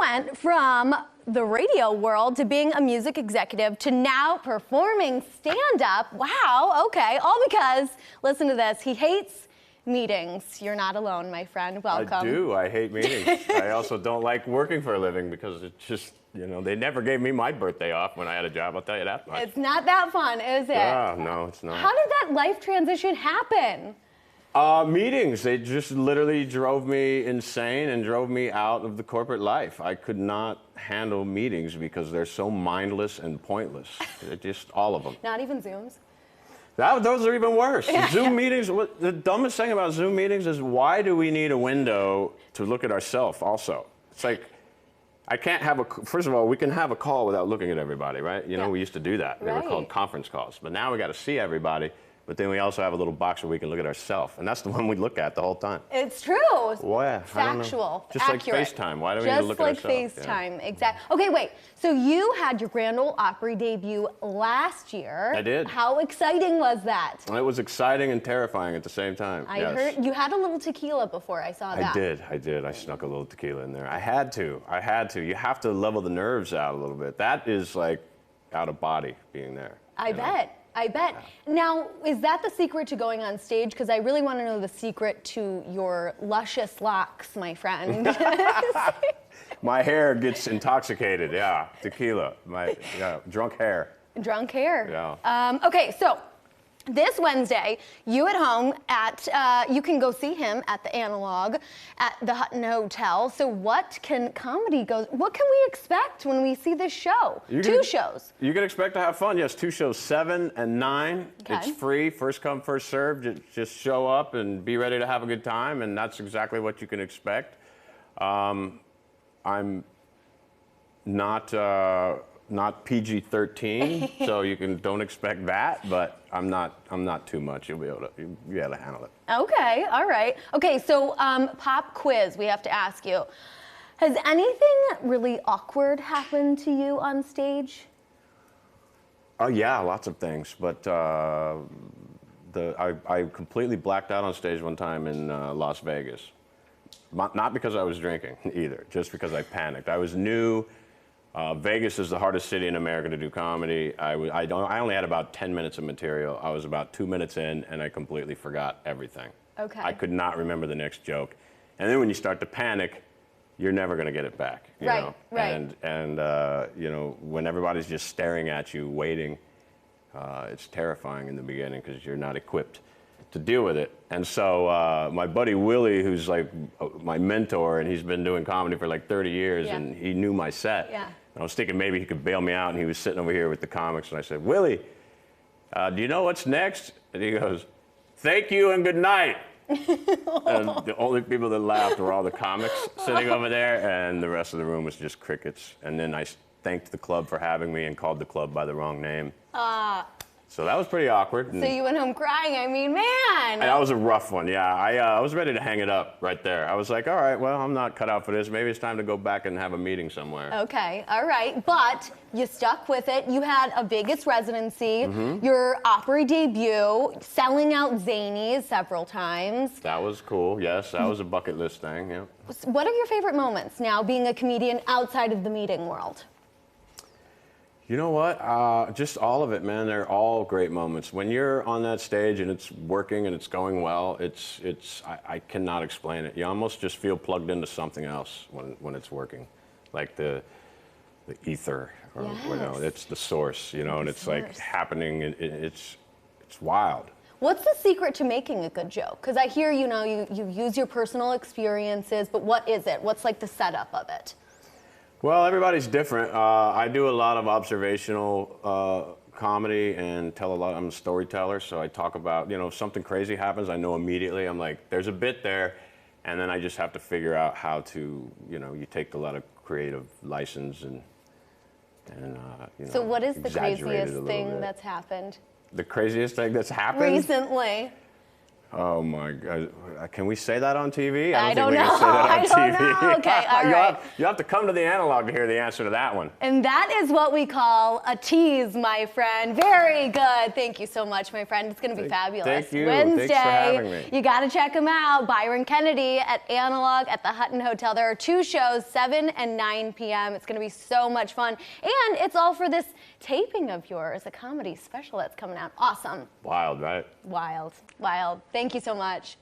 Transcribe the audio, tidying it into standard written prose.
went from the radio world to being a music executive to now performing stand-up. Wow, okay, all because, listen to this, he hates meetings. You're not alone, my friend. Welcome. I do. I hate meetings. I also don't like working for a living because it's just, you know, they never gave me my birthday off when I had a job, I'll tell you that much. It's not that fun, is it? No, it's not. How did that life transition happen? Meetings, they just literally drove me insane and drove me out of the corporate life. I could not handle meetings because they're so mindless and pointless. They're just all of them. Not even Zooms? Those are even worse. Zoom meetings, the dumbest thing about Zoom meetings is why do we need a window to look at ourselves also? It's like, I can't have first of all, we can have a call without looking at everybody, right? You know, we used to do that. They were called conference calls. But now we got to see everybody. But then we also have a little box where we can look at ourselves, and that's the one we look at the whole time. It's true. Well, yeah, factual, just accurate. Like FaceTime. Why do we need to look at ourselves? Just like FaceTime, exactly. Okay, wait. So you had your Grand Ole Opry debut last year. I did. How exciting was that? It was exciting and terrifying at the same time. I heard you had a little tequila before. I saw that. I did. I snuck a little tequila in there. I had to. You have to level the nerves out a little bit. That is like out of body being there. I bet. Yeah. Now, is that the secret to going on stage? Because I really want to know the secret to your luscious locks, my friend. My hair gets intoxicated, yeah. Tequila, drunk hair. Drunk hair. Yeah. Okay, so this Wednesday, you at home you can go see him at the Analog at the Hutton Hotel. So what can we expect when we see this show? Two shows. You can expect to have fun, yes. 2 shows, 7 and 9. Okay. It's free, first come, first served. Just show up and be ready to have a good time, and that's exactly what you can expect. I'm not PG-13, so don't expect that, but I'm not too much. You'll be able to handle it. Okay, all right. Okay, so pop quiz, we have to ask you. Has anything really awkward happened to you on stage? Oh yeah, lots of things, but I completely blacked out on stage one time in Las Vegas. Not because I was drinking either, just because I panicked. I was new. Vegas is the hardest city in America to do comedy. I only had about 10 minutes of material. I was about 2 minutes in, and I completely forgot everything. Okay. I could not remember the next joke. And then when you start to panic, you're never going to get it back. You know? Right. And you know, when everybody's just staring at you, waiting, it's terrifying in the beginning because you're not equipped to deal with it. And so my buddy Willie, who's like my mentor, and he's been doing comedy for like 30 years, and he knew my set. Yeah. I was thinking maybe he could bail me out, and he was sitting over here with the comics, and I said, Willie, do you know what's next? And he goes, thank you and good night. And the only people that laughed were all the comics sitting over there, and the rest of the room was just crickets. And then I thanked the club for having me and called the club by the wrong name. So that was pretty awkward. So you went home crying, I mean, man. And that was a rough one, yeah. I was ready to hang it up right there. I was like, all right, well, I'm not cut out for this. Maybe it's time to go back and have a meeting somewhere. Okay, all right. But you stuck with it. You had a Vegas residency, your Opry debut, selling out Zanies several times. That was cool, yes. That was a bucket list thing, yeah. What are your favorite moments now being a comedian outside of the meeting world? You know what? Just all of it, man. They're all great moments. When you're on that stage and it's working and it's going well, I cannot explain it. You almost just feel plugged into something else when it's working, like the ether, or you know, it's the source, you know, and it's like happening. It's wild. What's the secret to making a good joke? Because I hear, you know, you use your personal experiences, but what is it? What's like the setup of it? Well, everybody's different. I do a lot of observational comedy and tell a lot. I'm a storyteller, so I talk about, you know, if something crazy happens, I know immediately. I'm like, there's a bit there, and then I just have to figure out how to, you know, you take a lot of creative license and you know. So what is the craziest thing that's happened? The craziest thing that's happened? Recently. Oh my God! Can we say that on TV? I don't think we know. can say that on I don't TV. know. Okay, all right. You have to come to the analog to hear the answer to that one. And that is what we call a tease, my friend. Very good. Thank you so much, my friend. It's going to be fabulous. Thank you. Wednesday, Thanks for having me. You got to check him out. Byron Kennedy at Analog at the Hutton Hotel. There are 2 shows, 7 and 9 p.m. It's going to be so much fun. And it's all for this taping of yours, a comedy special that's coming out. Awesome. Wild, right? Wild. Wild. Thank you so much.